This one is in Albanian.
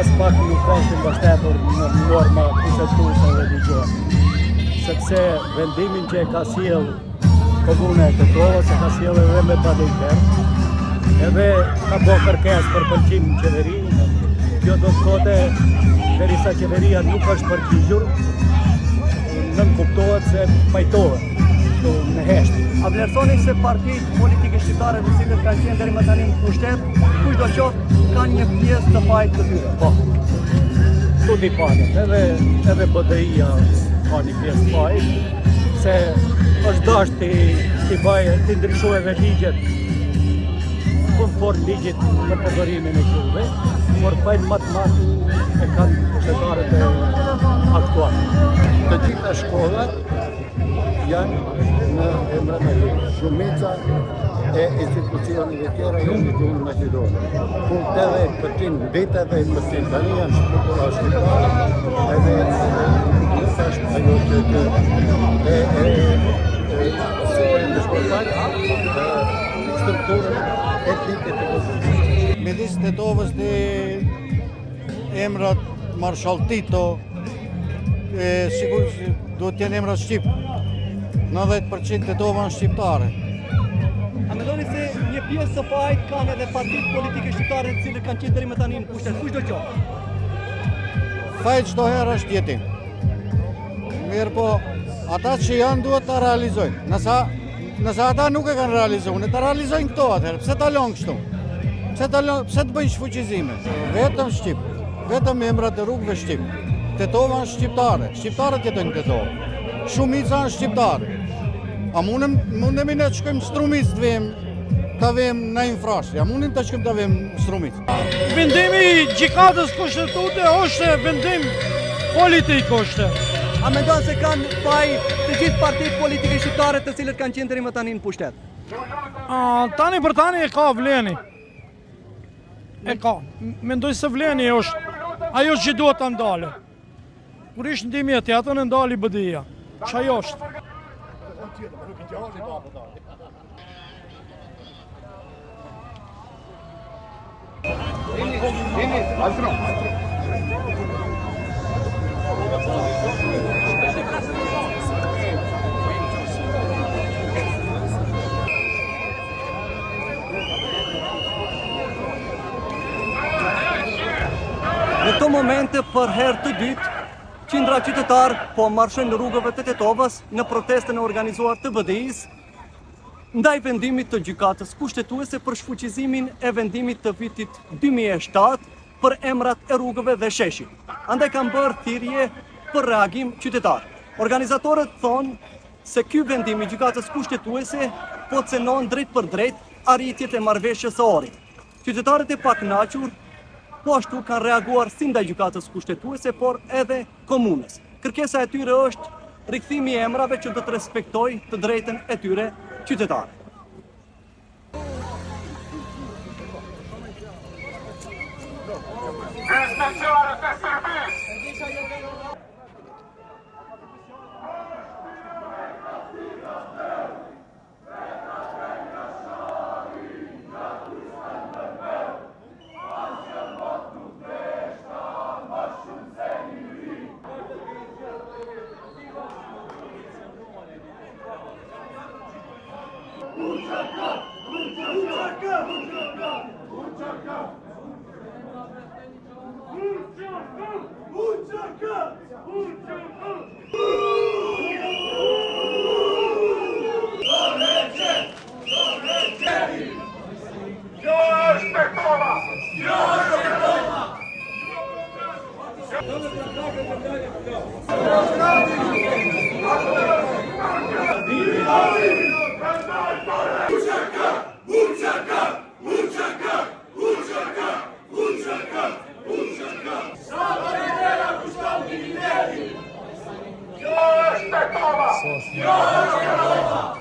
as pak nuk është mbështetur në norma kushtetuese religjioze. Sepse vendimin që e ka sjell Komuna e Tetovës e ka sjell edhe me padejtë, edhe ka bërë kërkesë për përgjigje në qeveri. Kjo do të thotë derisa qeveria nuk është përgjigjur, nën kuptohet se pajtohet në heshtë. A vlerësoni se partitë politike shqiptare të cilët kanë qenë deri më tani në pushtet, kushdo qoftë kanë një pjesë të fajit të tyre? Po. Tudi palet, edhe BDI-ja ka një pjesë të fajit, se është dashur të ndryshojë edhe ligjet konform ligjit për përdorimin e këtyre, por fajin më të madh e kanë pushtetarët e aktual. Të gjitha shkollat janë në emrin e Rrugës. Shumica e institucioneve tjera janë në gjuhën maqedone. Punkteve përtin mbeteve përtin tani janë shkruar shqiptare, edhe nuk është ajo strukturën etnike të Kosovës. Midis Tetovës dhe emrat Marshall Tito, sigur duhet të jenë emrat shqip. 90% Tetova është shqiptare. A mendoni se një pjesë të fajit kanë edhe partitë politike shqiptare të cilët kanë qenë deri më tani në pushtet, kushdo qoftë? Fajt çdo herë është jetim. Mirë po, ata që janë duhet ta realizojnë. Nëse ata nuk e kanë realizuar, ta realizojnë këto atëherë. Pse ta lënë kështu? Pse të bëjnë shfuqizime? Vetëm shqip, vetëm emrat e rrugëve shqip. Tetova është shqiptare, shqiptarët jetojnë në Tetovë. Shumica është shqiptare. A mundemi ne të shkojmë Strumic të vem në infrashtje, a mundim të shkojmë të vem Strumic? Vendimi i gjykatës kushtetuese është vendim politik është. A mendon se kanë faj të gjithë partitë politike shqiptare të cilët kanë qenë deri më tani në pushtet? Tani për tani e ka vleni. E ka. Mendoj se vleni është ajo që duhet ta ndale. Kur ishtë ndimje tjetër e ndali BDI-ja. Ç'ajo është? Në këto momente, për herë të dytë, qindra qytetarë po marshojnë në rrugëve të Tetovës në protestën e organizuar të BDI-s ndaj vendimit të gjykatës kushtetuese për shfuqizimin e vendimit të vitit 2007 për emrat e rrugëve dhe sheshi. Andaj kanë bërë thirrje për reagim qytetar. Organizatorët thonë se ky vendim i gjykatës kushtetuese po cenon drejt për drejt arritjet e marrëveshjes së orit. Qytetarët e pakënaqur po ashtu kanë reaguar si ndaj gjykatës kushtetuese, por edhe komunës. Kërkesa e tyre është rikthimi i emrave që do të respektojë të drejtën e tyre qytetarë. Yo,